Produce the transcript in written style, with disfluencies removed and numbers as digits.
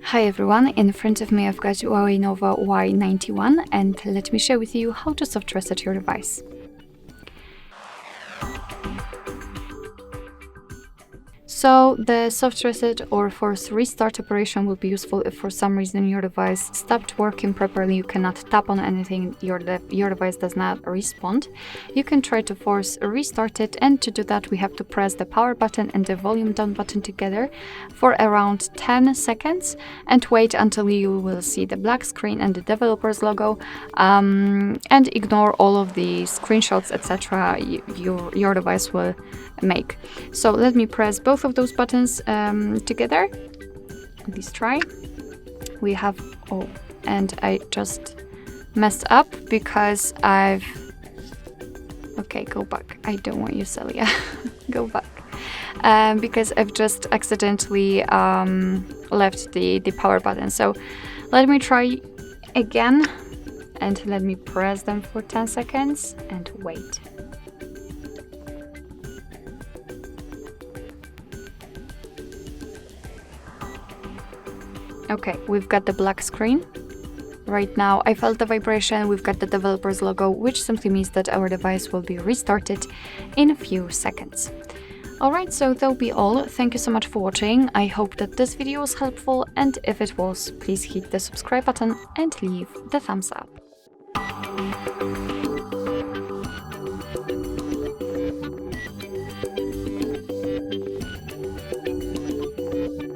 Hi everyone, in front of me I've got HUAWEI Nova Y91 and let me share with you how to soft reset your device. So the soft reset or force restart operation will be useful if for some reason your device stopped working properly, you cannot tap on anything, your device does not respond. You can try to force restart it, and to do that we have to press the power button and the volume down button together for around 10 seconds and wait until you will see the black screen and the developer's logo, and ignore all of the screenshots, etc. your device will make. So let me press both of those buttons together. Let's try. We have, oh, and I just messed up because okay, go back. I don't want you, Celia. Go back. Because I've just accidentally left the power button. So let me try again and let me press them for 10 seconds and wait. Okay, we've got the black screen. Right now, I felt the vibration, we've got the developer's logo, which simply means that our device will be restarted in a few seconds. Alright, so that'll be all. Thank you so much for watching. I hope that this video was helpful, and if it was, please hit the subscribe button and leave the thumbs up.